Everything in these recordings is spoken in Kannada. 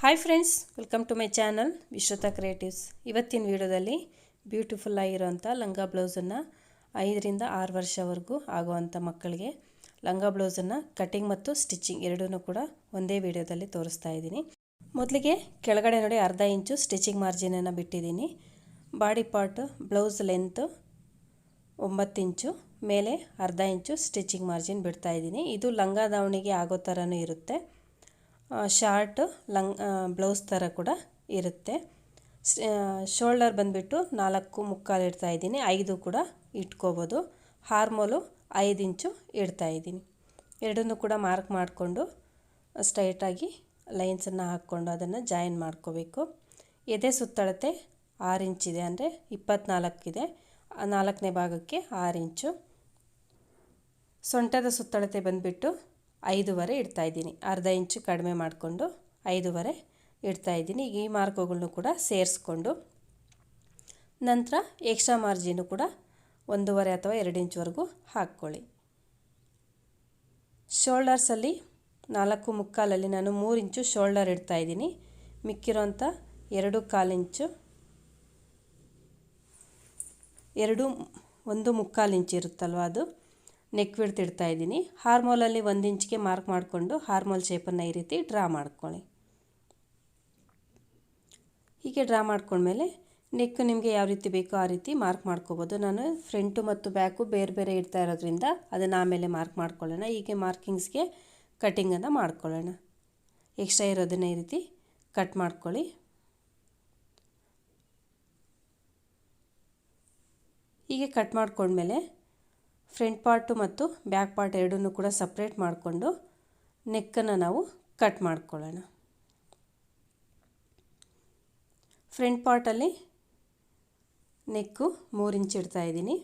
Hi friends, welcome to my channel Vishruta creatives. ಇವತ್ತಿನ ವಿಡಿಯೋದಲ್ಲಿ ಬ್ಯೂಟಿಫುಲ್ ಆಗಿರೋಂಥ ಲಂಗ ಬ್ಲೌಸನ್ನು 5ರಿಂದ 6 ವರ್ಷವರೆಗೂ ಆಗುವಂಥ ಮಕ್ಕಳಿಗೆ ಲಂಗ ಬ್ಲೌಸನ್ನು ಕಟಿಂಗ್ ಮತ್ತು ಸ್ಟಿಚಿಂಗ್ ಎರಡೂ ಕೂಡ ಒಂದೇ ವಿಡಿಯೋದಲ್ಲಿ ತೋರಿಸ್ತಾ ಇದ್ದೀನಿ. ಮೊದಲಿಗೆ ಕೆಳಗಡೆ ನೋಡಿ ಅರ್ಧ ಇಂಚು ಸ್ಟಿಚಿಂಗ್ ಮಾರ್ಜಿನನ್ನು ಬಿಟ್ಟಿದ್ದೀನಿ. ಬಾಡಿ ಪಾರ್ಟ್ ಬ್ಲೌಸ್ ಲೆಂತ್ 9 ಇಂಚು, ಮೇಲೆ ಅರ್ಧ ಇಂಚು ಸ್ಟಿಚಿಂಗ್ ಮಾರ್ಜಿನ್ ಬಿಡ್ತಾ ಇದ್ದೀನಿ. ಇದು ಲಂಗ ದಾವಣಿಗೆ ಆಗೋ ಥರನೂ ಇರುತ್ತೆ, ಶಾರ್ಟ್ ಬ್ಲೌಸ್ ಥರ ಕೂಡ ಇರುತ್ತೆ. ಶೋಲ್ಡರ್ ಬಂದುಬಿಟ್ಟು 4.75 ಇಡ್ತಾ ಇದ್ದೀನಿ, 5 ಕೂಡ ಇಟ್ಕೋಬೋದು. ಹಾರ್ಮೋಲು 5 ಇಂಚು ಇಡ್ತಾ ಇದ್ದೀನಿ. ಎರಡನ್ನೂ ಕೂಡ ಮಾರ್ಕ್ ಮಾಡಿಕೊಂಡು ಸ್ಟ್ರೈಟಾಗಿ ಲೈನ್ಸನ್ನು ಹಾಕ್ಕೊಂಡು ಅದನ್ನು ಜಾಯಿನ್ ಮಾಡ್ಕೋಬೇಕು. ಎದೆ ಸುತ್ತಳತೆ 6 ಇಂಚಿದೆ, ಅಂದರೆ 24 ಇದೆ. 4ನೇ ಭಾಗಕ್ಕೆ 6 ಇಂಚು. ಸೊಂಟದ ಸುತ್ತಳತೆ ಬಂದುಬಿಟ್ಟು 5.5 ಇಡ್ತಾಯಿದ್ದೀನಿ. ಅರ್ಧ ಇಂಚು ಕಡಿಮೆ ಮಾಡಿಕೊಂಡು 5.5 ಇಡ್ತಾಯಿದ್ದೀನಿ. ಈಗ ಈ ಮಾರ್ಕ್ಗಳನ್ನು ಕೂಡ ಸೇರಿಸ್ಕೊಂಡು ನಂತರ ಎಕ್ಸ್ಟ್ರಾ ಮಾರ್ಜಿನು ಕೂಡ 1.5 ಅಥವಾ 2 ಇಂಚ್ವರೆಗೂ ಹಾಕ್ಕೊಳ್ಳಿ. ಶೋಲ್ಡರ್ಸಲ್ಲಿ 4.75 ನಾನು 3 ಇಂಚು ಶೋಲ್ಡರ್ ಇಡ್ತಾಯಿದ್ದೀನಿ. ಮಿಕ್ಕಿರೋಂಥ 2.25 ಇಂಚು 1.25 ಇಂಚು ಇರುತ್ತಲ್ವ, ಅದು ನೆಕ್ ವಿಡ್ತ್ ಇಡ್ತಾ ಇದ್ದೀನಿ. ಹಾರ್ಮೋಲಲ್ಲಿ 1 ಇಂಚಿಗೆ ಮಾರ್ಕ್ ಮಾಡಿಕೊಂಡು ಹಾರ್ಮೋಲ್ ಶೇಪನ್ನು ಈ ರೀತಿ ಡ್ರಾ ಮಾಡ್ಕೊಳ್ಳಿ. ಹೀಗೆ ಡ್ರಾ ಮಾಡ್ಕೊಂಡ್ಮೇಲೆ ನೆಕ್ ನಿಮಗೆ ಯಾವ ರೀತಿ ಬೇಕೋ ಆ ರೀತಿ ಮಾರ್ಕ್ ಮಾಡ್ಕೋಬೋದು. ನಾನು ಫ್ರಂಟು ಮತ್ತು ಬ್ಯಾಕು ಬೇರೆ ಬೇರೆ ಇಡ್ತಾ ಇರೋದ್ರಿಂದ ಅದನ್ನು ಆಮೇಲೆ ಮಾರ್ಕ್ ಮಾಡ್ಕೊಳ್ಳೋಣ. ಹೀಗೆ ಮಾರ್ಕಿಂಗ್ಸ್ಗೆ ಕಟ್ಟಿಂಗನ್ನು ಮಾಡ್ಕೊಳ್ಳೋಣ. ಎಕ್ಸ್ಟ್ರಾ ಇರೋದನ್ನ ಈ ರೀತಿ ಕಟ್ ಮಾಡ್ಕೊಳ್ಳಿ. ಹೀಗೆ ಕಟ್ ಮಾಡ್ಕೊಂಡ್ಮೇಲೆ ಫ್ರಂಟ್ ಪಾರ್ಟು ಮತ್ತು ಬ್ಯಾಕ್ ಪಾರ್ಟ್ ಎರಡನ್ನೂ ಕೂಡ ಸಪ್ರೇಟ್ ಮಾಡಿಕೊಂಡು ನೆಕ್ಕನ್ನು ನಾವು ಕಟ್ ಮಾಡ್ಕೊಳ್ಳೋಣ. ಫ್ರಂಟ್ ಪಾರ್ಟಲ್ಲಿ ನೆಕ್ಕು 3 ಇಂಚ್ ಇಡ್ತಾಯಿದ್ದೀನಿ.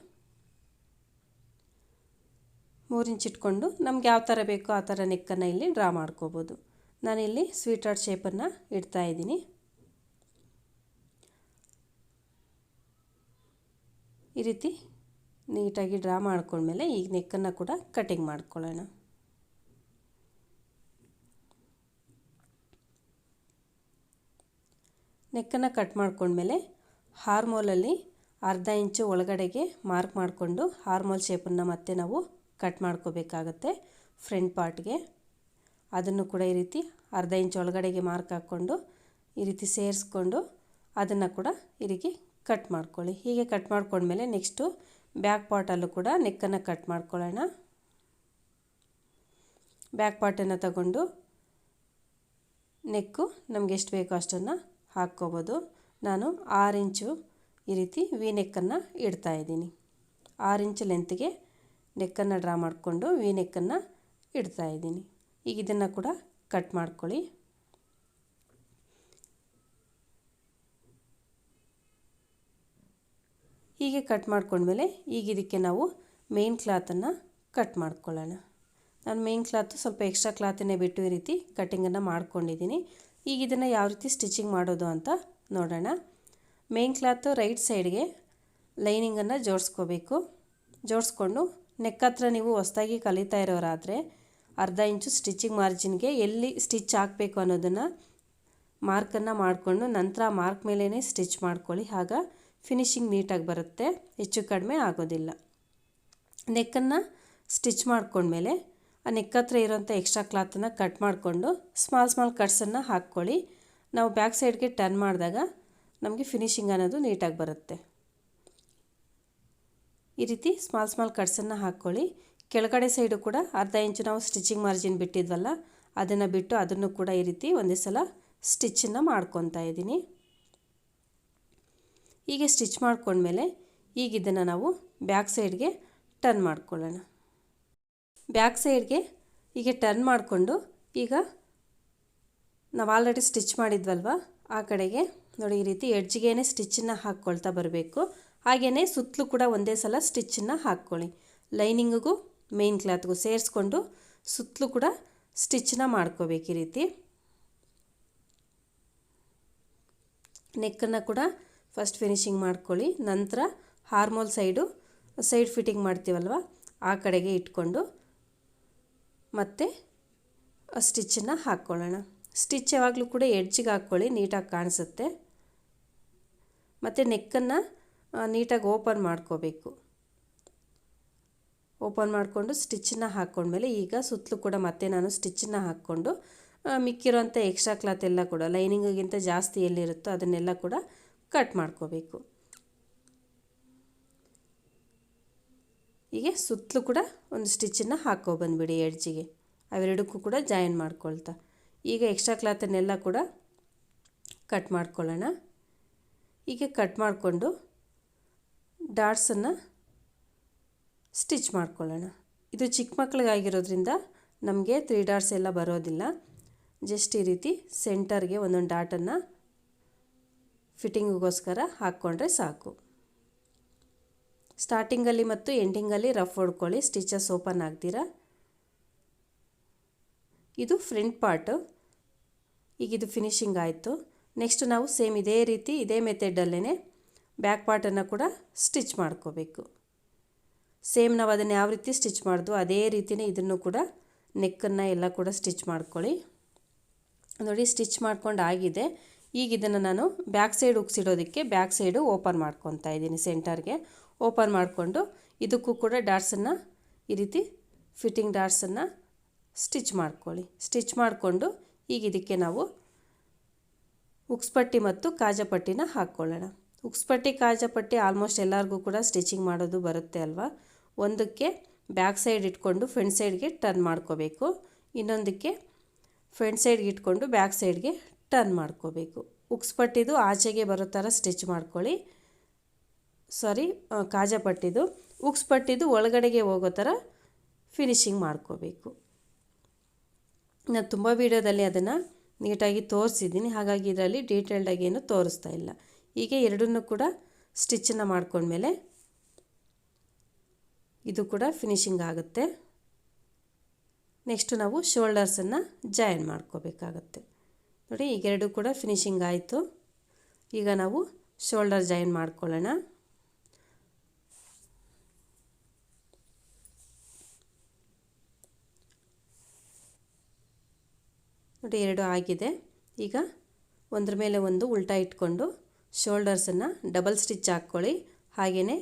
3 ಇಂಚ್ ಇಟ್ಕೊಂಡು ನಮ್ಗೆ ಯಾವ ಥರ ಬೇಕೋ ಆ ಥರ ನೆಕ್ಕನ್ನು ಇಲ್ಲಿ ಡ್ರಾ ಮಾಡ್ಕೋಬೋದು. ನಾನಿಲ್ಲಿ ಸ್ವೀಟ್ ಹಾರ್ಟ್ ಶೇಪನ್ನು ಇಡ್ತಾಯಿದ್ದೀನಿ. ಈ ರೀತಿ ನೀಟಾಗಿ ಡ್ರಾ ಮಾಡ್ಕೊಂಡ್ಮೇಲೆ ಈಗ ನೆಕ್ಕನ್ನು ಕೂಡ ಕಟಿಂಗ್ ಮಾಡ್ಕೊಳ್ಳೋಣ. ನೆಕ್ಕನ್ನು ಕಟ್ ಮಾಡ್ಕೊಂಡ್ಮೇಲೆ ಹಾರ್ಮೋಲಲ್ಲಿ ಅರ್ಧ ಇಂಚು ಒಳಗಡೆಗೆ ಮಾರ್ಕ್ ಮಾಡಿಕೊಂಡು ಹಾರ್ಮೋಲ್ ಶೇಪನ್ನು ಮತ್ತೆ ನಾವು ಕಟ್ ಮಾಡ್ಕೋಬೇಕಾಗತ್ತೆ. ಫ್ರಂಟ್ ಪಾರ್ಟ್ಗೆ ಅದನ್ನು ಕೂಡ ಈ ರೀತಿ ಅರ್ಧ ಇಂಚು ಒಳಗಡೆಗೆ ಮಾರ್ಕ್ ಹಾಕ್ಕೊಂಡು ಈ ರೀತಿ ಸೇರಿಸ್ಕೊಂಡು ಅದನ್ನು ಕೂಡ ಈ ರೀತಿ ಕಟ್ ಮಾಡ್ಕೊಳ್ಳಿ. ಹೀಗೆ ಕಟ್ ಮಾಡ್ಕೊಂಡ್ಮೇಲೆ ನೆಕ್ಸ್ಟು ಬ್ಯಾಕ್ ಪಾರ್ಟಲ್ಲೂ ಕೂಡ ನೆಕ್ಕನ್ನು ಕಟ್ ಮಾಡ್ಕೊಳ್ಳೋಣ. ಬ್ಯಾಕ್ ಪಾರ್ಟನ್ನು ತಗೊಂಡು ನೆಕ್ಕು ನಮಗೆ ಎಷ್ಟು ಬೇಕೋ ಅಷ್ಟನ್ನು ಹಾಕ್ಕೋಬೋದು. ನಾನು 6 ಇಂಚು ಈ ರೀತಿ ವಿ ನೆಕ್ಕನ್ನು ಇಡ್ತಾಯಿದ್ದೀನಿ. 6 ಇಂಚು ಲೆಂತ್ಗೆ ನೆಕ್ಕನ್ನು ಡ್ರಾ ಮಾಡಿಕೊಂಡು ವಿ ನೆಕ್ಕನ್ನು ಇಡ್ತಾಯಿದ್ದೀನಿ. ಈಗ ಇದನ್ನು ಕೂಡ ಕಟ್ ಮಾಡ್ಕೊಳ್ಳಿ. ಹೀಗೆ ಕಟ್ ಮಾಡ್ಕೊಂಡ್ಮೇಲೆ ಈಗ ಇದಕ್ಕೆ ನಾವು ಮೇನ್ ಕ್ಲಾತನ್ನು ಕಟ್ ಮಾಡ್ಕೊಳ್ಳೋಣ. ನಾನು ಮೇನ್ ಕ್ಲಾತು ಸ್ವಲ್ಪ ಎಕ್ಸ್ಟ್ರಾ ಕ್ಲಾತನ್ನೇ ಬಿಟ್ಟು ಈ ರೀತಿ ಕಟ್ಟಿಂಗನ್ನು ಮಾಡ್ಕೊಂಡಿದ್ದೀನಿ. ಈಗ ಇದನ್ನು ಯಾವ ರೀತಿ ಸ್ಟಿಚಿಂಗ್ ಮಾಡೋದು ಅಂತ ನೋಡೋಣ. ಮೇನ್ ಕ್ಲಾತು ರೈಟ್ ಸೈಡ್ಗೆ ಲೈನಿಂಗನ್ನು ಜೋಡಿಸ್ಕೋಬೇಕು. ಜೋಡಿಸ್ಕೊಂಡು ನೆಕ್ ಹತ್ರ ನೀವು ಹೊಸದಾಗಿ ಕಲಿತಾ ಇರೋರಾದರೆ ಅರ್ಧ ಇಂಚು ಸ್ಟಿಚಿಂಗ್ ಮಾರ್ಜಿನ್ಗೆ ಎಲ್ಲಿ ಸ್ಟಿಚ್ ಹಾಕಬೇಕು ಅನ್ನೋದನ್ನು ಮಾರ್ಕನ್ನು ಮಾಡಿಕೊಂಡು ನಂತರ ಮಾರ್ಕ್ ಮೇಲೇ ಸ್ಟಿಚ್ ಮಾಡ್ಕೊಳ್ಳಿ. ಆಗ ಫಿನಿಶಿಂಗ್ ನೀಟಾಗಿ ಬರುತ್ತೆ, ಹೆಚ್ಚು ಕಡಿಮೆ ಆಗೋದಿಲ್ಲ. ನೆಕ್ಕನ್ನು ಸ್ಟಿಚ್ ಮಾಡ್ಕೊಂಡ್ಮೇಲೆ ಆ ನೆಕ್ ಹತ್ರ ಇರೋಂಥ ಎಕ್ಸ್ಟ್ರಾ ಕ್ಲಾತನ್ನು ಕಟ್ ಮಾಡಿಕೊಂಡು ಸ್ಮಾಲ್ ಕಟ್ಸನ್ನು ಹಾಕ್ಕೊಳ್ಳಿ. ನಾವು ಬ್ಯಾಕ್ ಸೈಡ್ಗೆ ಟರ್ನ್ ಮಾಡಿದಾಗ ನಮಗೆ ಫಿನಿಶಿಂಗ್ ಅನ್ನೋದು ನೀಟಾಗಿ ಬರುತ್ತೆ. ಈ ರೀತಿ ಸ್ಮಾಲ್ ಕಟ್ಸನ್ನು ಹಾಕ್ಕೊಳ್ಳಿ. ಕೆಳಗಡೆ ಸೈಡು ಕೂಡ ಅರ್ಧ ಇಂಚು ನಾವು ಸ್ಟಿಚಿಂಗ್ ಮಾರ್ಜಿನ್ ಬಿಟ್ಟಿದ್ವಲ್ಲ, ಅದನ್ನು ಬಿಟ್ಟು ಅದನ್ನು ಕೂಡ ಈ ರೀತಿ ಒಂದೇ ಸಲ ಸ್ಟಿಚ್ಚನ್ನು ಮಾಡ್ಕೊತಾ ಇದ್ದೀನಿ. ಹೀಗೆ ಸ್ಟಿಚ್ ಮಾಡ್ಕೊಂಡ್ಮೇಲೆ ಈಗ ಇದನ್ನು ನಾವು ಬ್ಯಾಕ್ ಸೈಡ್ಗೆ ಟರ್ನ್ ಮಾಡ್ಕೊಳ್ಳೋಣ. ಬ್ಯಾಕ್ ಸೈಡ್ಗೆ ಹೀಗೆ ಟರ್ನ್ ಮಾಡಿಕೊಂಡು ಈಗ ನಾವು ಆಲ್ರೆಡಿ ಸ್ಟಿಚ್ ಮಾಡಿದ್ವಲ್ವ ಆ ಕಡೆಗೆ ನೋಡಿ ಈ ರೀತಿ ಎಡ್ಜ್ಗೇ ಸ್ಟಿಚ್ಚನ್ನು ಹಾಕ್ಕೊಳ್ತಾ ಬರಬೇಕು. ಹಾಗೆಯೇ ಸುತ್ತಲೂ ಕೂಡ ಒಂದೇ ಸಲ ಸ್ಟಿಚ್ಚನ್ನು ಹಾಕ್ಕೊಳ್ಳಿ. ಲೈನಿಂಗಿಗೂ ಮೇನ್ ಕ್ಲಾತ್ಗೂ ಸೇರಿಸ್ಕೊಂಡು ಸುತ್ತಲೂ ಕೂಡ ಸ್ಟಿಚ್ಚನ್ನು ಮಾಡ್ಕೋಬೇಕು. ಈ ರೀತಿ ನೆಕ್ಕನ್ನು ಕೂಡ ಫಸ್ಟ್ ಫಿನಿಶಿಂಗ್ ಮಾಡ್ಕೊಳ್ಳಿ. ನಂತರ ಹಾರ್ಮೋಲ್ ಸೈಡ್ ಫಿಟ್ಟಿಂಗ್ ಮಾಡ್ತೀವಲ್ವ ಆ ಕಡೆಗೆ ಇಟ್ಕೊಂಡು ಮತ್ತೆ ಸ್ಟಿಚ್ಚನ್ನು ಹಾಕ್ಕೊಳ್ಳೋಣ. ಸ್ಟಿಚ್ ಯಾವಾಗಲೂ ಕೂಡ ಎಡ್ಜಿಗೆ ಹಾಕ್ಕೊಳ್ಳಿ, ನೀಟಾಗಿ ಕಾಣಿಸುತ್ತೆ. ಮತ್ತು ನೆಕ್ಕನ್ನು ನೀಟಾಗಿ ಓಪನ್ ಮಾಡ್ಕೋಬೇಕು. ಓಪನ್ ಮಾಡಿಕೊಂಡು ಸ್ಟಿಚ್ಚನ್ನು ಹಾಕ್ಕೊಂಡ್ಮೇಲೆ ಈಗ ಸುತ್ತಲೂ ಕೂಡ ಮತ್ತೆ ನಾನು ಸ್ಟಿಚ್ಚನ್ನು ಹಾಕ್ಕೊಂಡು ಮಿಕ್ಕಿರೋಂಥ ಎಕ್ಸ್ಟ್ರಾ ಕ್ಲಾತ್ ಎಲ್ಲ ಕೂಡ ಲೈನಿಂಗಿಗಿಂತ ಜಾಸ್ತಿ ಎಲ್ಲಿರುತ್ತೋ ಅದನ್ನೆಲ್ಲ ಕೂಡ ಕಟ್ ಮಾಡ್ಕೋಬೇಕು. ಹೀಗೆ ಸುತ್ತಲೂ ಕೂಡ ಒಂದು ಸ್ಟಿಚ್ಚನ್ನು ಹಾಕ್ಕೊಬಂದ್ಬಿಡಿ ಎಡ್ಜಿಗೆ, ಅವೆರಡಕ್ಕೂ ಕೂಡ ಜಾಯಿನ್ ಮಾಡ್ಕೊಳ್ತಾ. ಈಗ ಎಕ್ಸ್ಟ್ರಾ ಕ್ಲಾತನ್ನೆಲ್ಲ ಕೂಡ ಕಟ್ ಮಾಡ್ಕೊಳ್ಳೋಣ. ಹೀಗೆ ಕಟ್ ಮಾಡಿಕೊಂಡು ಡಾಟ್ಸನ್ನು ಸ್ಟಿಚ್ ಮಾಡ್ಕೊಳ್ಳೋಣ. ಇದು ಚಿಕ್ಕ ಮಕ್ಕಳಿಗಾಗಿರೋದ್ರಿಂದ ನಮಗೆ 3 ಡಾಟ್ಸ್ ಎಲ್ಲ ಬರೋದಿಲ್ಲ. ಜಸ್ಟ್ ಈ ರೀತಿ ಸೆಂಟರ್ಗೆ ಒಂದೊಂದು ಡಾಟನ್ನು ಫಿಟ್ಟಿಂಗಿಗೋಸ್ಕರ ಹಾಕ್ಕೊಂಡ್ರೆ ಸಾಕು. ಸ್ಟಾರ್ಟಿಂಗಲ್ಲಿ ಮತ್ತು ಎಂಡಿಂಗಲ್ಲಿ ರಫ್ ಹೊಡ್ಕೊಳ್ಳಿ, ಸ್ಟಿಚಸ್ ಓಪನ್ ಆಗ್ತೀರಾ. ಇದು ಫ್ರಂಟ್ ಪಾರ್ಟು. ಈಗ ಇದು ಫಿನಿಶಿಂಗ್ ಆಯಿತು. ನೆಕ್ಸ್ಟ್ ನಾವು ಸೇಮ್ ಇದೇ ರೀತಿ ಇದೇ ಮೆಥಡಲ್ಲೇ ಬ್ಯಾಕ್ ಪಾರ್ಟನ್ನು ಕೂಡ ಸ್ಟಿಚ್ ಮಾಡ್ಕೋಬೇಕು. ಸೇಮ್ ನಾವು ಅದನ್ನು ಯಾವ ರೀತಿ ಸ್ಟಿಚ್ ಮಾಡಿದ್ವು ಅದೇ ರೀತಿಯೇ ಇದನ್ನು ಕೂಡ ನೆಕ್ಕನ್ನು ಎಲ್ಲ ಕೂಡ ಸ್ಟಿಚ್ ಮಾಡ್ಕೊಳ್ಳಿ. ನೋಡಿ, ಸ್ಟಿಚ್ ಮಾಡ್ಕೊಂಡು ಆಗಿದೆ. ಈಗ ಇದನ್ನು ನಾನು ಬ್ಯಾಕ್ ಸೈಡ್ ಉಕ್ಸಿಡೋದಕ್ಕೆ ಬ್ಯಾಕ್ ಸೈಡು ಓಪನ್ ಮಾಡ್ಕೊತಾ ಇದ್ದೀನಿ. ಸೆಂಟರ್ಗೆ ಓಪನ್ ಮಾಡಿಕೊಂಡು ಇದಕ್ಕೂ ಕೂಡ ಡಾಟ್ಸನ್ನು ಈ ರೀತಿ ಫಿಟ್ಟಿಂಗ್ ಡಾಟ್ಸನ್ನು ಸ್ಟಿಚ್ ಮಾಡ್ಕೊಳ್ಳಿ. ಸ್ಟಿಚ್ ಮಾಡಿಕೊಂಡು ಈಗ ಇದಕ್ಕೆ ನಾವು ಉಕ್ಸ್ಪಟ್ಟಿ ಮತ್ತು ಕಾಜಾಪಟ್ಟಿನ ಹಾಕ್ಕೊಳ್ಳೋಣ. ಉಕ್ಸ್ಪಟ್ಟಿ ಕಾಜಾಪಟ್ಟಿ ಆಲ್ಮೋಸ್ಟ್ ಎಲ್ಲರಿಗೂ ಕೂಡ ಸ್ಟಿಚಿಂಗ್ ಮಾಡೋದು ಬರುತ್ತೆ ಅಲ್ವಾ. ಒಂದಕ್ಕೆ ಬ್ಯಾಕ್ ಸೈಡ್ ಇಟ್ಕೊಂಡು ಫ್ರಂಟ್ ಸೈಡ್ಗೆ ಟರ್ನ್ ಮಾಡ್ಕೋಬೇಕು, ಇನ್ನೊಂದಕ್ಕೆ ಫ್ರಂಟ್ ಸೈಡ್ಗೆ ಇಟ್ಕೊಂಡು ಬ್ಯಾಕ್ ಸೈಡ್ಗೆ ಟರ್ನ್ ಮಾಡ್ಕೋಬೇಕು. ಉಕ್ಸ್ಪಟ್ಟಿದು ಆಚೆಗೆ ಬರೋ ಥರ ಸ್ಟಿಚ್ ಮಾಡ್ಕೊಳ್ಳಿ. ಕಾಜಾಪಟ್ಟಿದು ಉಕ್ಸ್ಪಟ್ಟಿದು ಒಳಗಡೆಗೆ ಹೋಗೋ ಥರ ಫಿನಿಶಿಂಗ್ ಮಾಡ್ಕೋಬೇಕು. ನಾನು ತುಂಬ ವೀಡಿಯೋದಲ್ಲಿ ಅದನ್ನು ನೀಟಾಗಿ ತೋರಿಸಿದ್ದೀನಿ, ಹಾಗಾಗಿ ಇದರಲ್ಲಿ ಡೀಟೇಲ್ಡಾಗಿ ಏನು ತೋರಿಸ್ತಾ ಇಲ್ಲ. ಹೀಗೆ ಎರಡನ್ನೂ ಕೂಡ ಸ್ಟಿಚ್ಚನ್ನು ಮಾಡ್ಕೊಂಡ್ಮೇಲೆ ಇದು ಕೂಡ ಫಿನಿಶಿಂಗ್ ಆಗುತ್ತೆ. ನೆಕ್ಸ್ಟು ನಾವು ಶೋಲ್ಡರ್ಸನ್ನು ಜಾಯಿನ್ ಮಾಡ್ಕೋಬೇಕಾಗತ್ತೆ. ನೋಡಿ, ಈಗ ಎರಡು ಕೂಡ ಫಿನಿಶಿಂಗ್ ಆಯಿತು. ಈಗ ನಾವು ಶೋಲ್ಡರ್ ಜಾಯಿನ್ ಮಾಡ್ಕೊಳ್ಳೋಣ. ನೋಡಿ, ಎರಡು ಆಗಿದೆ. ಈಗ ಒಂದ್ರ ಮೇಲೆ ಒಂದು ಉಲ್ಟಾ ಇಟ್ಕೊಂಡು ಶೋಲ್ಡರ್ಸನ್ನು ಡಬಲ್ ಸ್ಟಿಚ್ ಹಾಕ್ಕೊಳ್ಳಿ. ಹಾಗೆಯೇ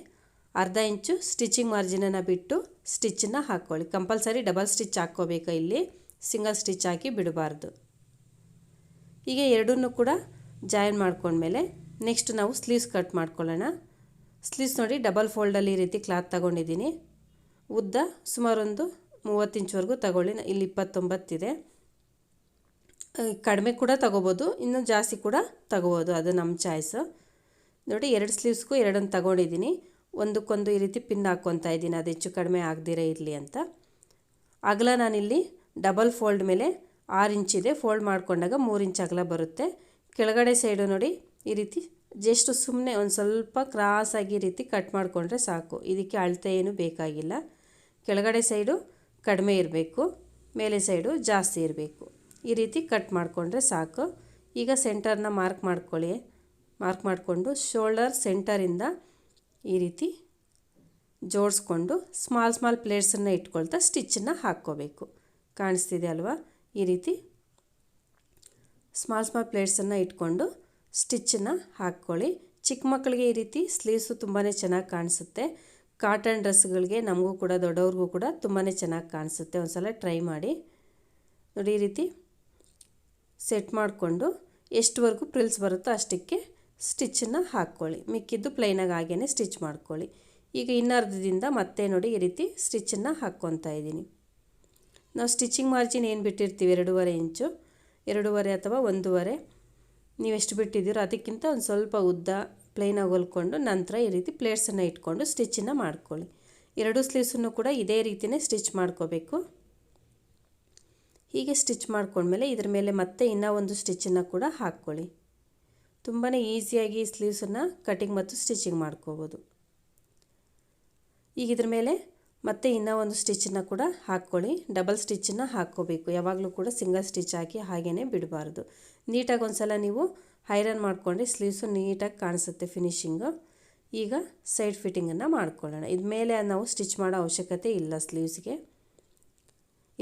ಅರ್ಧ ಇಂಚು ಸ್ಟಿಚಿಂಗ್ ಮಾರ್ಜಿನನ್ನು ಬಿಟ್ಟು ಸ್ಟಿಚ್ಚನ್ನು ಹಾಕ್ಕೊಳ್ಳಿ. ಕಂಪಲ್ಸರಿ ಡಬಲ್ ಸ್ಟಿಚ್ ಹಾಕ್ಕೋಬೇಕು, ಇಲ್ಲಿ ಸಿಂಗಲ್ ಸ್ಟಿಚ್ ಹಾಕಿ ಬಿಡಬಾರ್ದು. ಹೀಗೆ ಎರಡನ್ನೂ ಕೂಡ ಜಾಯಿನ್ ಮಾಡ್ಕೊಂಡ್ಮೇಲೆ ನೆಕ್ಸ್ಟ್ ನಾವು ಸ್ಲೀವ್ಸ್ ಕಟ್ ಮಾಡ್ಕೊಳ್ಳೋಣ. ಸ್ಲೀವ್ಸ್ ನೋಡಿ, ಡಬಲ್ ಫೋಲ್ಡಲ್ಲಿ ಈ ರೀತಿ ಕ್ಲಾತ್ ತಗೊಂಡಿದ್ದೀನಿ. ಉದ್ದ ಸುಮಾರು ಒಂದು 30 ಇಂಚ್ವರೆಗೂ ತಗೊಳ್ಳಿ. ಇಲ್ಲಿ 29 ಇದೆ. ಕಡಿಮೆ ಕೂಡ ತಗೋಬೋದು, ಇನ್ನೂ ಜಾಸ್ತಿ ಕೂಡ ತಗೋಬೋದು, ಅದು ನಮ್ಮ ಚಾಯ್ಸು. ನೋಡಿ, 2 ಸ್ಲೀವ್ಸ್ಗೂ 2 ತಗೊಂಡಿದ್ದೀನಿ. ಒಂದಕ್ಕೊಂದು ಈ ರೀತಿ ಪಿನ್ ಹಾಕ್ಕೊತಾ ಇದ್ದೀನಿ, ಅದು ಹೆಚ್ಚು ಕಡಿಮೆ ಆಗದಿರೇ ಇರಲಿ ಅಂತ. ಅಗಲ ನಾನಿಲ್ಲಿ ಡಬಲ್ ಫೋಲ್ಡ್ ಮೇಲೆ 6 ಇಂಚಿದೆ, ಫೋಲ್ಡ್ ಮಾಡಿಕೊಂಡಾಗ 3 ಇಂಚ್ ಅಗಲ ಬರುತ್ತೆ. ಕೆಳಗಡೆ ಸೈಡು ನೋಡಿ ಈ ರೀತಿ ಜಸ್ಟ್ ಸುಮ್ಮನೆ ಒಂದು ಸ್ವಲ್ಪ ಕ್ರಾಸಾಗಿ ಈ ರೀತಿ ಕಟ್ ಮಾಡಿಕೊಂಡ್ರೆ ಸಾಕು. ಇದಕ್ಕೆ ಅಳತೆ ಏನು ಬೇಕಾಗಿಲ್ಲ. ಕೆಳಗಡೆ ಸೈಡು ಕಡಿಮೆ ಇರಬೇಕು, ಮೇಲೆ ಸೈಡು ಜಾಸ್ತಿ ಇರಬೇಕು. ಈ ರೀತಿ ಕಟ್ ಮಾಡಿಕೊಂಡ್ರೆ ಸಾಕು. ಈಗ ಸೆಂಟರ್ನ ಮಾರ್ಕ್ ಮಾಡ್ಕೊಳ್ಳಿ. ಮಾರ್ಕ್ ಮಾಡಿಕೊಂಡು ಶೋಲ್ಡರ್ ಸೆಂಟರಿಂದ ಈ ರೀತಿ ಜೋಡಿಸ್ಕೊಂಡು ಸ್ಮಾಲ್ ಪ್ಲೇಟ್ಸನ್ನು ಇಟ್ಕೊಳ್ತಾ ಸ್ಟಿಚ್ಚನ್ನು ಹಾಕ್ಕೋಬೇಕು. ಕಾಣಿಸ್ತಿದೆ ಅಲ್ವಾ, ಈ ರೀತಿ ಸ್ಮಾಲ್ ಪ್ಲೇಟ್ಸನ್ನು ಇಟ್ಕೊಂಡು ಸ್ಟಿಚ್ಚನ್ನು ಹಾಕ್ಕೊಳ್ಳಿ. ಚಿಕ್ಕ ಮಕ್ಕಳಿಗೆ ಈ ರೀತಿ ಸ್ಲೀವ್ಸು ತುಂಬಾ ಚೆನ್ನಾಗಿ ಕಾಣಿಸುತ್ತೆ. ಕಾಟನ್ ಡ್ರೆಸ್ಗಳಿಗೆ ನಮಗೂ ಕೂಡ ದೊಡ್ಡವ್ರಿಗೂ ಕೂಡ ತುಂಬಾ ಚೆನ್ನಾಗಿ ಕಾಣಿಸುತ್ತೆ. ಒಂದು ಸಲ ಟ್ರೈ ಮಾಡಿ ನೋಡಿ. ಈ ರೀತಿ ಸೆಟ್ ಮಾಡಿಕೊಂಡು ಎಷ್ಟುವರೆಗೂ ಪ್ರಿಲ್ಸ್ ಬರುತ್ತೋ ಅಷ್ಟಕ್ಕೆ ಸ್ಟಿಚ್ಚನ್ನು ಹಾಕ್ಕೊಳ್ಳಿ. ಮಿಕ್ಕಿದ್ದು ಪ್ಲೈನಾಗಿ ಹಾಗೇ ಸ್ಟಿಚ್ ಮಾಡ್ಕೊಳ್ಳಿ. ಈಗ ಇನ್ನರ್ಧದಿಂದ ಮತ್ತೆ ನೋಡಿ ಈ ರೀತಿ ಸ್ಟಿಚ್ಚನ್ನು ಹಾಕ್ಕೊತಾ ಇದ್ದೀನಿ. ನಾವು ಸ್ಟಿಚಿಂಗ್ ಮಾರ್ಜಿನ್ ಏನು ಬಿಟ್ಟಿರ್ತೀವಿ 2.5 ಇಂಚು, 2.5 ಅಥವಾ 1.5 ನೀವು ಎಷ್ಟು ಬಿಟ್ಟಿದ್ದೀರೋ ಅದಕ್ಕಿಂತ ಒಂದು ಸ್ವಲ್ಪ ಉದ್ದ ಪ್ಲೈನಾಗಿ ಹೊಲ್ಕೊಂಡು ನಂತರ ಈ ರೀತಿ ಪ್ಲೇಟ್ಸನ್ನು ಇಟ್ಕೊಂಡು ಸ್ಟಿಚ್ಚನ್ನು ಮಾಡ್ಕೊಳ್ಳಿ. 2 ಸ್ಲೀವ್ಸನ್ನು ಕೂಡ ಇದೇ ರೀತಿಯೇ ಸ್ಟಿಚ್ ಮಾಡ್ಕೋಬೇಕು. ಹೀಗೆ ಸ್ಟಿಚ್ ಮಾಡ್ಕೊಂಡ್ಮೇಲೆ ಇದ್ರ ಮೇಲೆ ಮತ್ತೆ ಇನ್ನೂ ಒಂದು ಸ್ಟಿಚ್ಚನ್ನು ಕೂಡ ಹಾಕ್ಕೊಳ್ಳಿ. ತುಂಬಾ ಈಸಿಯಾಗಿ ಸ್ಲೀವ್ಸನ್ನು ಕಟಿಂಗ್ ಮತ್ತು ಸ್ಟಿಚಿಂಗ್ ಮಾಡ್ಕೋಬೋದು. ಈಗ ಇದ್ರ ಮೇಲೆ ಮತ್ತೆ ಇನ್ನೂ ಒಂದು ಸ್ಟಿಚ್ಚನ್ನು ಕೂಡ ಹಾಕ್ಕೊಳ್ಳಿ. ಡಬಲ್ ಸ್ಟಿಚ್ಚನ್ನು ಹಾಕ್ಕೋಬೇಕು. ಯಾವಾಗಲೂ ಕೂಡ ಸಿಂಗಲ್ ಸ್ಟಿಚ್ ಹಾಕಿ ಹಾಗೇ ಬಿಡಬಾರ್ದು. ನೀಟಾಗಿ ಒಂದು ಸಲ ನೀವು ಐರನ್ ಮಾಡ್ಕೊಂಡು ಸ್ಲೀವ್ಸು ನೀಟಾಗಿ ಕಾಣಿಸುತ್ತೆ ಫಿನಿಶಿಂಗು. ಈಗ ಸೈಡ್ ಫಿಟ್ಟಿಂಗನ್ನು ಮಾಡ್ಕೊಳ್ಳೋಣ. ಇದು ಮೇಲೆ ನಾವು ಸ್ಟಿಚ್ ಮಾಡೋ ಅವಶ್ಯಕತೆ ಇಲ್ಲ ಸ್ಲೀವ್ಸ್ಗೆ.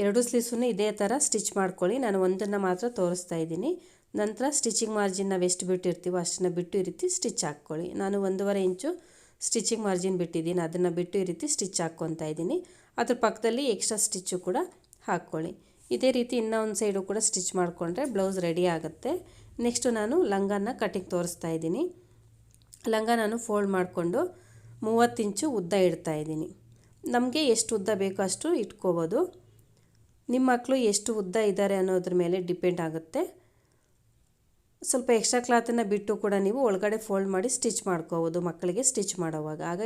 ಎರಡು ಸ್ಲೀವ್ಸನ್ನು ಇದೇ ಥರ ಸ್ಟಿಚ್ ಮಾಡ್ಕೊಳ್ಳಿ. ನಾನು ಒಂದನ್ನು ಮಾತ್ರ ತೋರಿಸ್ತಾ ಇದ್ದೀನಿ. ನಂತರ ಸ್ಟಿಚಿಂಗ್ ಮಾರ್ಜಿನ್ ನಾವು ಎಷ್ಟು ಬಿಟ್ಟಿರ್ತೀವೋ ಅಷ್ಟನ್ನು ಬಿಟ್ಟು ಈ ರೀತಿ ಸ್ಟಿಚ್ ಹಾಕ್ಕೊಳ್ಳಿ. ನಾನು 1.5 ಇಂಚು ಸ್ಟಿಚಿಂಗ್ ಮಾರ್ಜಿನ್ ಬಿಟ್ಟಿದ್ದೀನಿ, ಅದನ್ನು ಬಿಟ್ಟು ಈ ರೀತಿ ಸ್ಟಿಚ್ ಹಾಕ್ಕೊತಾ ಇದ್ದೀನಿ. ಅದ್ರ ಪಕ್ಕದಲ್ಲಿ ಎಕ್ಸ್ಟ್ರಾ ಸ್ಟಿಚ್ಚು ಕೂಡ ಹಾಕ್ಕೊಳ್ಳಿ. ಇದೇ ರೀತಿ ಇನ್ನೂ ಒಂದು ಸೈಡು ಕೂಡ ಸ್ಟಿಚ್ ಮಾಡಿಕೊಂಡ್ರೆ ಬ್ಲೌಸ್ ರೆಡಿ ಆಗುತ್ತೆ. ನೆಕ್ಸ್ಟು ನಾನು ಲಂಗನ ಕಟ್ಟಿಂಗ್ ತೋರಿಸ್ತಾ ಇದ್ದೀನಿ. ಲಂಗ ನಾನು ಫೋಲ್ಡ್ ಮಾಡಿಕೊಂಡು 30 ಇಂಚು ಉದ್ದ ಇಡ್ತಾ ಇದ್ದೀನಿ. ನಮಗೆ ಎಷ್ಟು ಉದ್ದ ಬೇಕೋ ಅಷ್ಟು ಇಟ್ಕೋಬೋದು. ನಿಮ್ಮ ಮಕ್ಕಳು ಎಷ್ಟು ಉದ್ದ ಇದ್ದಾರೆ ಅನ್ನೋದ್ರ ಮೇಲೆ ಡಿಪೆಂಡ್ ಆಗುತ್ತೆ. ಸ್ವಲ್ಪ ಎಕ್ಸ್ಟ್ರಾ ಕ್ಲಾತನ್ನು ಬಿಟ್ಟು ಕೂಡ ನೀವು ಒಳಗಡೆ ಫೋಲ್ಡ್ ಮಾಡಿ ಸ್ಟಿಚ್ ಮಾಡ್ಕೋಬೋದು ಮಕ್ಕಳಿಗೆ ಸ್ಟಿಚ್ ಮಾಡೋವಾಗ. ಆಗ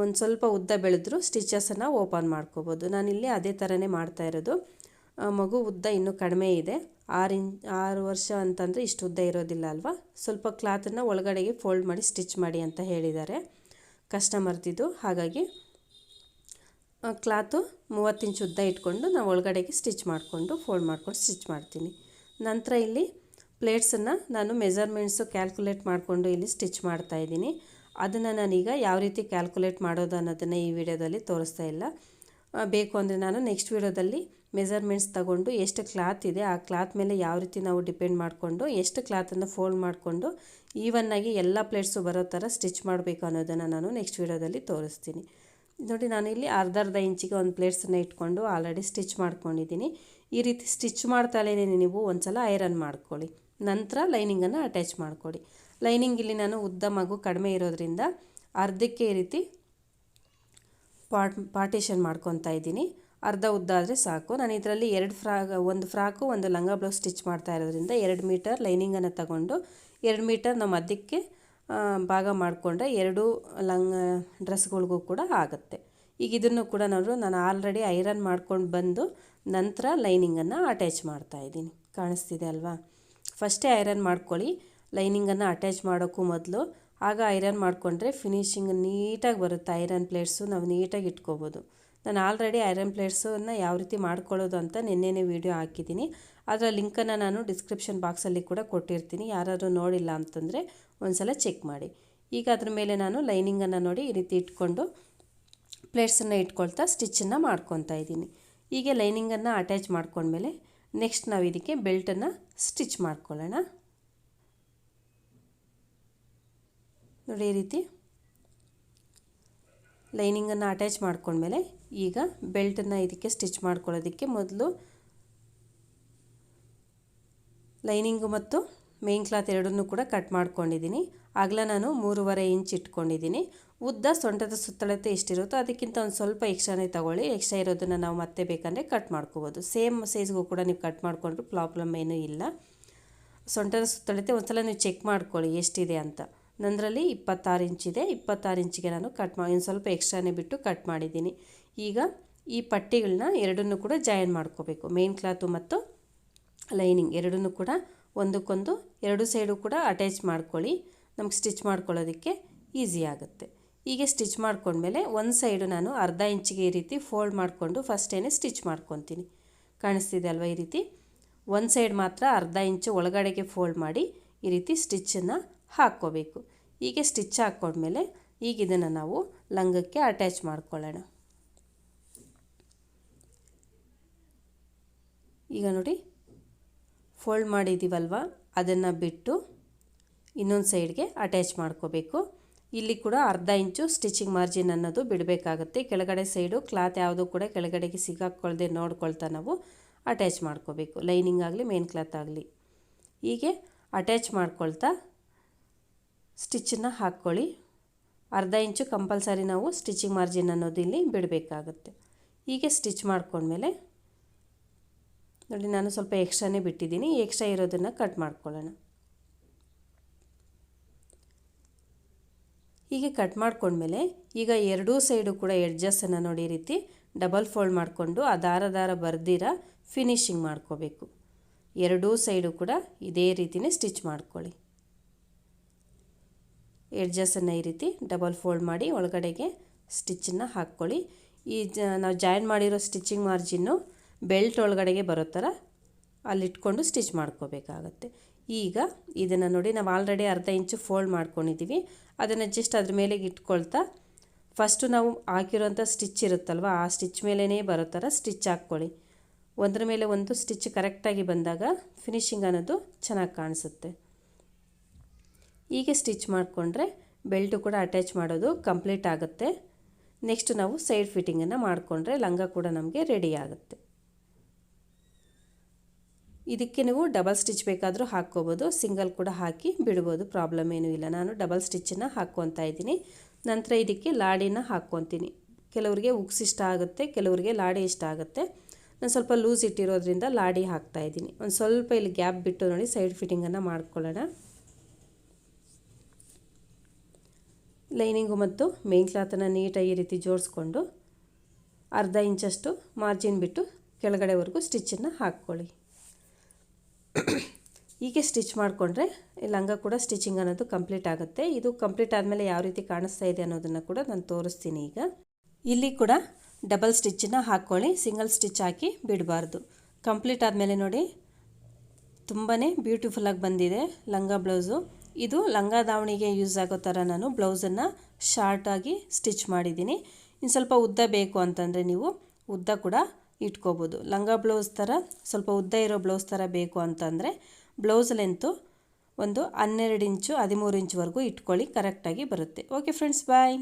ಒಂದು ಸ್ವಲ್ಪ ಉದ್ದ ಬೆಳೆದ್ರೂ ಸ್ಟಿಚಸನ್ನು ಓಪನ್ ಮಾಡ್ಕೋಬೋದು. ನಾನಿಲ್ಲಿ ಅದೇ ಥರನೇ ಮಾಡ್ತಾ ಇರೋದು. ಮಗು ಉದ್ದ ಇನ್ನೂ ಕಡಿಮೆ ಇದೆ, 6 ವರ್ಷ ಅಂತಂದರೆ ಇಷ್ಟು ಉದ್ದ ಇರೋದಿಲ್ಲ ಅಲ್ವಾ. ಸ್ವಲ್ಪ ಕ್ಲಾತನ್ನು ಒಳಗಡೆಗೆ ಫೋಲ್ಡ್ ಮಾಡಿ ಸ್ಟಿಚ್ ಮಾಡಿ ಅಂತ ಹೇಳಿದ್ದಾರೆ ಕಸ್ಟಮರ್ದಿದ್ದು. ಹಾಗಾಗಿ ಕ್ಲಾತು 30 ಇಂಚು ಉದ್ದ ಇಟ್ಕೊಂಡು ನಾವು ಒಳಗಡೆಗೆ ಸ್ಟಿಚ್ ಮಾಡಿಕೊಂಡು ಫೋಲ್ಡ್ ಮಾಡ್ಕೊಂಡು ಸ್ಟಿಚ್ ಮಾಡ್ತೀನಿ. ನಂತರ ಇಲ್ಲಿ ಪ್ಲೇಟ್ಸನ್ನು ನಾನು ಮೆಜರ್ಮೆಂಟ್ಸು ಕ್ಯಾಲ್ಕುಲೇಟ್ ಮಾಡಿಕೊಂಡು ಇಲ್ಲಿ ಸ್ಟಿಚ್ ಮಾಡ್ತಾಯಿದ್ದೀನಿ. ಅದನ್ನು ನಾನೀಗ ಯಾವ ರೀತಿ ಕ್ಯಾಲ್ಕುಲೇಟ್ ಮಾಡೋದು ಅನ್ನೋದನ್ನು ಈ ವಿಡಿಯೋದಲ್ಲಿ ತೋರಿಸ್ತಾ ಇಲ್ಲ. ಬೇಕು ಅಂದರೆ ನಾನು ನೆಕ್ಸ್ಟ್ ವಿಡಿಯೋದಲ್ಲಿ ಮೆಜರ್ಮೆಂಟ್ಸ್ ತಗೊಂಡು ಎಷ್ಟು ಕ್ಲಾತ್ ಇದೆ ಆ ಕ್ಲಾತ್ ಮೇಲೆ ಯಾವ ರೀತಿ ನಾವು ಡಿಪೆಂಡ್ ಮಾಡಿಕೊಂಡು ಎಷ್ಟು ಕ್ಲಾತನ್ನು ಫೋಲ್ಡ್ ಮಾಡಿಕೊಂಡು ಈವನ್ನಾಗಿ ಎಲ್ಲ ಪ್ಲೇಟ್ಸು ಬರೋ ಥರ ಸ್ಟಿಚ್ ಮಾಡಬೇಕು ಅನ್ನೋದನ್ನು ನಾನು ನೆಕ್ಸ್ಟ್ ವಿಡಿಯೋದಲ್ಲಿ ತೋರಿಸ್ತೀನಿ. ನೋಡಿ, ನಾನಿಲ್ಲಿ ಅರ್ಧ ಇಂಚಿಗೆ ಒಂದು ಪ್ಲೇಟ್ಸನ್ನು ಇಟ್ಕೊಂಡು ಆಲ್ರೆಡಿ ಸ್ಟಿಚ್ ಮಾಡ್ಕೊಂಡಿದ್ದೀನಿ. ಈ ರೀತಿ ಸ್ಟಿಚ್ ಮಾಡ್ತಾಲೇ ನೀವು ಒಂದು ಸಲ ಐರನ್ ಮಾಡ್ಕೊಳ್ಳಿ. ನಂತರ ಲೈನಿಂಗನ್ನು ಅಟ್ಯಾಚ್ ಮಾಡಿಕೊಡಿ. ಲೈನಿಂಗ್ ಇಲ್ಲಿ ನಾನು ಉದ್ದ ಮಗು ಕಡಿಮೆ ಇರೋದ್ರಿಂದ ಅರ್ಧಕ್ಕೆ ಈ ರೀತಿ ಪಾರ್ಟಿಷನ್ ಮಾಡ್ಕೊತಾ ಇದ್ದೀನಿ. ಅರ್ಧ ಉದ್ದ ಆದರೆ ಸಾಕು. ನಾನು ಇದರಲ್ಲಿ ಒಂದು ಫ್ರಾಕು ಒಂದು ಲಂಗ ಬ್ಲೌಸ್ ಸ್ಟಿಚ್ ಮಾಡ್ತಾ ಇರೋದ್ರಿಂದ 2 ಮೀಟರ್ ಲೈನಿಂಗನ್ನು ತಗೊಂಡು 2 ಮೀಟರ್ ನಾವು ಮಧ್ಯಕ್ಕೆ ಭಾಗ ಮಾಡಿಕೊಂಡ್ರೆ 2 ಡ್ರೆಸ್ಗಳಿಗೂ ಕೂಡ ಆಗುತ್ತೆ. ಈಗ ಇದನ್ನು ಕೂಡ ನಾನು ಆಲ್ರೆಡಿ ಐರನ್ ಮಾಡ್ಕೊಂಡು ಬಂದು ನಂತರ ಲೈನಿಂಗನ್ನು ಅಟ್ಯಾಚ್ ಮಾಡ್ತಾ ಇದ್ದೀನಿ. ಕಾಣಿಸ್ತಿದೆ ಅಲ್ವಾ. ಫಸ್ಟೇ ಐರನ್ ಮಾಡ್ಕೊಳ್ಳಿ ಲೈನಿಂಗನ್ನು ಅಟ್ಯಾಚ್ ಮಾಡೋಕ್ಕೂ ಮೊದಲು. ಆಗ ಐರನ್ ಮಾಡಿಕೊಂಡ್ರೆ ಫಿನಿಶಿಂಗ್ ನೀಟಾಗಿ ಬರುತ್ತೆ. ಐರನ್ ಪ್ಲೇಟ್ಸು ನಾವು ನೀಟಾಗಿ ಇಟ್ಕೋಬೋದು. ನಾನು ಆಲ್ರೆಡಿ ಐರನ್ ಪ್ಲೇಟ್ಸನ್ನು ಯಾವ ರೀತಿ ಮಾಡ್ಕೊಳ್ಳೋದು ಅಂತ ನಿನ್ನೆನೇ ವೀಡಿಯೋ ಹಾಕಿದ್ದೀನಿ. ಅದರ ಲಿಂಕನ್ನು ನಾನು ಡಿಸ್ಕ್ರಿಪ್ಷನ್ ಬಾಕ್ಸಲ್ಲಿ ಕೂಡ ಕೊಟ್ಟಿರ್ತೀನಿ. ಯಾರಾದರೂ ನೋಡಿಲ್ಲ ಅಂತಂದರೆ ಒಂದು ಸಲ ಚೆಕ್ ಮಾಡಿ. ಈಗ ಅದ್ರ ಮೇಲೆ ನಾನು ಲೈನಿಂಗನ್ನು ನೋಡಿ ಈ ರೀತಿ ಇಟ್ಕೊಂಡು ಪ್ಲೇಟ್ಸನ್ನು ಇಟ್ಕೊಳ್ತಾ ಸ್ಟಿಚ್ಚನ್ನು ಮಾಡ್ಕೊತಾ ಇದ್ದೀನಿ. ಹೀಗೆ ಲೈನಿಂಗನ್ನು ಅಟ್ಯಾಚ್ ಮಾಡ್ಕೊಂಡ್ಮೇಲೆ ನೆಕ್ಸ್ಟ್ ನಾವು ಇದಕ್ಕೆ ಬೆಲ್ಟನ್ನು ಸ್ಟಿಚ್ ಮಾಡ್ಕೊಳ್ಳೋಣ. ನೋಡಿ, ಈ ರೀತಿ ಲೈನಿಂಗನ್ನು ಅಟ್ಯಾಚ್ ಮಾಡ್ಕೊಂಡ್ಮೇಲೆ ಈಗ ಬೆಲ್ಟನ್ನು ಇದಕ್ಕೆ ಸ್ಟಿಚ್ ಮಾಡ್ಕೊಳ್ಳೋದಕ್ಕೆ ಮೊದಲು ಲೈನಿಂಗು ಮತ್ತು ಮೇನ್ ಕ್ಲಾತ್ ಎರಡನ್ನೂ ಕೂಡ ಕಟ್ ಮಾಡ್ಕೊಂಡಿದ್ದೀನಿ. ಆಗಲ ನಾನು 3.5 ಇಂಚ್ ಇಟ್ಕೊಂಡಿದ್ದೀನಿ. ಉದ್ದ ಸೊಂಟದ ಸುತ್ತಳತೆ ಎಷ್ಟಿರುತ್ತೋ ಅದಕ್ಕಿಂತ ಒಂದು ಸ್ವಲ್ಪ ಎಕ್ಸ್ಟ್ರಾನೇ ತೊಗೊಳ್ಳಿ. ಎಕ್ಸ್ಟ್ರಾ ಇರೋದನ್ನು ನಾವು ಮತ್ತೆ ಬೇಕಂದರೆ ಕಟ್ ಮಾಡ್ಕೋಬೋದು. ಸೇಮ್ ಸೈಜ್ಗೂ ಕೂಡ ನೀವು ಕಟ್ ಮಾಡಿಕೊಂಡ್ರು ಪ್ರಾಬ್ಲಮ್ ಏನೂ ಇಲ್ಲ. ಸೊಂಟದ ಸುತ್ತಳತೆ ಒಂದು ಸಲ ನೀವು ಚೆಕ್ ಮಾಡ್ಕೊಳ್ಳಿ ಎಷ್ಟಿದೆ ಅಂತ. ನಂದರಲ್ಲಿ 26 ಇಂಚಿದೆ. 26 ಇಂಚಿಗೆ ನಾನು ಇನ್ನು ಸ್ವಲ್ಪ ಎಕ್ಸ್ಟ್ರಾನೇ ಬಿಟ್ಟು ಕಟ್ ಮಾಡಿದ್ದೀನಿ. ಈಗ ಈ ಪಟ್ಟಿಗಳನ್ನ ಎರಡನ್ನೂ ಕೂಡ ಜಾಯಿನ್ ಮಾಡ್ಕೋಬೇಕು. ಮೇನ್ ಕ್ಲಾತು ಮತ್ತು ಲೈನಿಂಗ್ ಎರಡನ್ನೂ ಕೂಡ ಒಂದಕ್ಕೊಂದು ಎರಡು ಸೈಡು ಕೂಡ ಅಟ್ಯಾಚ್ ಮಾಡ್ಕೊಳ್ಳಿ. ನಮ್ಗೆ ಸ್ಟಿಚ್ ಮಾಡ್ಕೊಳ್ಳೋದಕ್ಕೆ ಈಸಿ ಆಗುತ್ತೆ. ಹೀಗೆ ಸ್ಟಿಚ್ ಮಾಡ್ಕೊಂಡ್ಮೇಲೆ ಒಂದು ಸೈಡು ನಾನು ಅರ್ಧ ಇಂಚಿಗೆ ಈ ರೀತಿ ಫೋಲ್ಡ್ ಮಾಡಿಕೊಂಡು ಫಸ್ಟೇನೆ ಸ್ಟಿಚ್ ಮಾಡ್ಕೊತೀನಿ. ಕಾಣಿಸ್ತಿದೆ ಅಲ್ವಾ. ಈ ರೀತಿ ಒಂದು ಸೈಡ್ ಮಾತ್ರ ಅರ್ಧ ಇಂಚು ಒಳಗಡೆಗೆ ಫೋಲ್ಡ್ ಮಾಡಿ ಈ ರೀತಿ ಸ್ಟಿಚ್ಚನ್ನು ಹಾಕ್ಕೋಬೇಕು. ಹೀಗೆ ಸ್ಟಿಚ್ ಹಾಕ್ಕೊಂಡ್ಮೇಲೆ ಈಗ ಇದನ್ನು ನಾವು ಲಂಗಕ್ಕೆ ಅಟ್ಯಾಚ್ ಮಾಡ್ಕೊಳ್ಳೋಣ. ಈಗ ನೋಡಿ, ಫೋಲ್ಡ್ ಮಾಡಿದ್ದೀವಲ್ವ ಅದನ್ನು ಬಿಟ್ಟು ಇನ್ನೊಂದು ಸೈಡ್ಗೆ ಅಟ್ಯಾಚ್ ಮಾಡ್ಕೋಬೇಕು. ಇಲ್ಲಿ ಕೂಡ ಅರ್ಧ ಇಂಚು ಸ್ಟಿಚಿಂಗ್ ಮಾರ್ಜಿನ್ ಅನ್ನೋದು ಬಿಡಬೇಕಾಗುತ್ತೆ. ಕೆಳಗಡೆ ಸೈಡು ಕ್ಲಾತ್ ಯಾವುದೂ ಕೂಡ ಕೆಳಗಡೆಗೆ ಸಿಗಾಕ್ಕೊಳ್ಳದೆ ನೋಡ್ಕೊಳ್ತಾ ನಾವು ಅಟ್ಯಾಚ್ ಮಾಡ್ಕೋಬೇಕು. ಲೈನಿಂಗ್ ಆಗಲಿ ಮೇನ್ ಕ್ಲಾತ್ ಆಗಲಿ. ಹೀಗೆ ಅಟ್ಯಾಚ್ ಮಾಡ್ಕೊಳ್ತಾ ಸ್ಟಿಚ್ಚನ್ನು ಹಾಕ್ಕೊಳ್ಳಿ. ಅರ್ಧ ಇಂಚು ಕಂಪಲ್ಸರಿ ನಾವು ಸ್ಟಿಚಿಂಗ್ ಮಾರ್ಜಿನ್ ಅನ್ನೋದು ಇಲ್ಲಿ ಬಿಡಬೇಕಾಗುತ್ತೆ. ಹೀಗೆ ಸ್ಟಿಚ್ ಮಾಡ್ಕೊಂಡ್ಮೇಲೆ ನೋಡಿ, ನಾನು ಸ್ವಲ್ಪ ಎಕ್ಸ್ಟ್ರಾನೇ ಬಿಟ್ಟಿದ್ದೀನಿ. ಎಕ್ಸ್ಟ್ರಾ ಇರೋದನ್ನು ಕಟ್ ಮಾಡ್ಕೊಳ್ಳೋಣ. ಹೀಗೆ ಕಟ್ ಮಾಡ್ಕೊಂಡ್ಮೇಲೆ ಈಗ ಎರಡೂ ಸೈಡು ಕೂಡ ಎಡ್ಜಸ್ಸನ್ನು ನೋಡಿ ಈ ರೀತಿ ಡಬಲ್ ಫೋಲ್ಡ್ ಮಾಡಿಕೊಂಡು ಆ ದಾರ ಬರ್ದಿರ ಫಿನಿಶಿಂಗ್ ಮಾಡ್ಕೋಬೇಕು. ಎರಡೂ ಸೈಡು ಕೂಡ ಇದೇ ರೀತಿಯೇ ಸ್ಟಿಚ್ ಮಾಡ್ಕೊಳ್ಳಿ. ಎಡ್ಜಸ್ಸನ್ನು ಈ ರೀತಿ ಡಬಲ್ ಫೋಲ್ಡ್ ಮಾಡಿ ಒಳಗಡೆಗೆ ಸ್ಟಿಚ್ಚನ್ನು ಹಾಕ್ಕೊಳ್ಳಿ. ನಾವು ಜಾಯಿನ್ ಮಾಡಿರೋ ಸ್ಟಿಚಿಂಗ್ ಮಾರ್ಜಿನ್ನು ಬೆಲ್ಟ್ ಒಳಗಡೆಗೆ ಬರೋ ಥರ ಅಲ್ಲಿಟ್ಕೊಂಡು ಸ್ಟಿಚ್ ಮಾಡ್ಕೋಬೇಕಾಗತ್ತೆ. ಈಗ ಇದನ್ನು ನೋಡಿ, ನಾವು ಆಲ್ರೆಡಿ ಅರ್ಧ ಇಂಚು ಫೋಲ್ಡ್ ಮಾಡ್ಕೊಂಡಿದ್ದೀವಿ. ಅದನ್ನು ಜಸ್ಟ್ ಅದ್ರ ಮೇಲೆ ಇಟ್ಕೊಳ್ತಾ ಫಸ್ಟು ನಾವು ಹಾಕಿರೋಂಥ ಸ್ಟಿಚ್ ಇರುತ್ತಲ್ವ ಆ ಸ್ಟಿಚ್ ಮೇಲೇ ಬರೋ ಥರ ಸ್ಟಿಚ್ ಹಾಕ್ಕೊಳ್ಳಿ. ಒಂದರ ಮೇಲೆ ಒಂದು ಸ್ಟಿಚ್ ಕರೆಕ್ಟಾಗಿ ಬಂದಾಗ ಫಿನಿಶಿಂಗ್ ಅನ್ನೋದು ಚೆನ್ನಾಗಿ ಕಾಣಿಸುತ್ತೆ. ಹೀಗೆ ಸ್ಟಿಚ್ ಮಾಡಿಕೊಂಡ್ರೆ ಬೆಲ್ಟು ಕೂಡ ಅಟ್ಯಾಚ್ ಮಾಡೋದು ಕಂಪ್ಲೀಟ್ ಆಗುತ್ತೆ. ನೆಕ್ಸ್ಟ್ ನಾವು ಸೈಡ್ ಫಿಟ್ಟಿಂಗನ್ನು ಮಾಡಿಕೊಂಡ್ರೆ ಲಂಗ ಕೂಡ ನಮಗೆ ರೆಡಿ ಆಗುತ್ತೆ. ಇದಕ್ಕೆ ನೀವು ಡಬಲ್ ಸ್ಟಿಚ್ ಬೇಕಾದರೂ ಹಾಕ್ಕೋಬೋದು, ಸಿಂಗಲ್ ಕೂಡ ಹಾಕಿ ಬಿಡ್ಬೋದು, ಪ್ರಾಬ್ಲಮ್ ಏನೂ ಇಲ್ಲ. ನಾನು ಡಬಲ್ ಸ್ಟಿಚ್ಚನ್ನು ಹಾಕ್ಕೊತಾ ಇದ್ದೀನಿ. ನಂತರ ಇದಕ್ಕೆ ಲಾಡಿನ ಹಾಕ್ಕೊತೀನಿ. ಕೆಲವರಿಗೆ ಉಕ್ಸ್ ಇಷ್ಟ ಆಗುತ್ತೆ, ಕೆಲವರಿಗೆ ಲಾಡಿ ಇಷ್ಟ ಆಗುತ್ತೆ. ನಾನು ಸ್ವಲ್ಪ ಲೂಸ್ ಇಟ್ಟಿರೋದ್ರಿಂದ ಲಾಡಿ ಹಾಕ್ತಾಯಿದ್ದೀನಿ. ಒಂದು ಸ್ವಲ್ಪ ಇಲ್ಲಿ ಗ್ಯಾಪ್ ಬಿಟ್ಟು ನೋಡಿ ಸೈಡ್ ಫಿಟ್ಟಿಂಗನ್ನು ಮಾಡ್ಕೊಳ್ಳೋಣ. ಲೈನಿಂಗು ಮತ್ತು ಮೇನ್ ಕ್ಲಾತನ್ನು ನೀಟಾಗಿ ಈ ರೀತಿ ಜೋಡಿಸ್ಕೊಂಡು ಅರ್ಧ ಇಂಚಷ್ಟು ಮಾರ್ಜಿನ್ ಬಿಟ್ಟು ಕೆಳಗಡೆವರೆಗೂ ಸ್ಟಿಚ್ಚನ್ನು ಹಾಕ್ಕೊಳ್ಳಿ. ಹೀಗೆ ಸ್ಟಿಚ್ ಮಾಡಿಕೊಂಡ್ರೆ ಲಂಗ ಕೂಡ ಸ್ಟಿಚಿಂಗ್ ಅನ್ನೋದು ಕಂಪ್ಲೀಟ್ ಆಗುತ್ತೆ. ಇದು ಕಂಪ್ಲೀಟ್ ಆದಮೇಲೆ ಯಾವ ರೀತಿ ಕಾಣಿಸ್ತಾ ಇದೆ ಅನ್ನೋದನ್ನು ಕೂಡ ನಾನು ತೋರಿಸ್ತೀನಿ. ಈಗ ಇಲ್ಲಿ ಕೂಡ ಡಬಲ್ ಸ್ಟಿಚ್ಚನ್ನು ಹಾಕ್ಕೊಳ್ಳಿ, ಸಿಂಗಲ್ ಸ್ಟಿಚ್ ಹಾಕಿ ಬಿಡಬಾರ್ದು. ಕಂಪ್ಲೀಟ್ ಆದಮೇಲೆ ನೋಡಿ ತುಂಬಾ ಬ್ಯೂಟಿಫುಲ್ಲಾಗಿ ಬಂದಿದೆ ಲಂಗ ಬ್ಲೌಸು. ಇದು ಲಂಗ ದಾವಣಿಗೆ ಯೂಸ್ ಆಗೋ ಥರ ನಾನು ಬ್ಲೌಸನ್ನು ಶಾರ್ಟಾಗಿ ಸ್ಟಿಚ್ ಮಾಡಿದ್ದೀನಿ. ಇನ್ನು ಸ್ವಲ್ಪ ಉದ್ದ ಬೇಕು ಅಂತಂದರೆ ನೀವು ಉದ್ದ ಕೂಡ ಇಟ್ಕೋಬೋದು. ಲಂಗ ಬ್ಲೌಸ್ ಥರ ಸ್ವಲ್ಪ ಉದ್ದ ಇರೋ ಬ್ಲೌಸ್ ಥರ ಬೇಕು ಅಂತಂದರೆ ಬ್ಲೌಸ್ ಲೆಂತು ಒಂದು 12 ಇಂಚು 13 ಇಂಚ್ವರೆಗೂ ಇಟ್ಕೊಳ್ಳಿ, ಕರೆಕ್ಟಾಗಿ ಬರುತ್ತೆ. ಓಕೆ ಫ್ರೆಂಡ್ಸ್, ಬಾಯ್.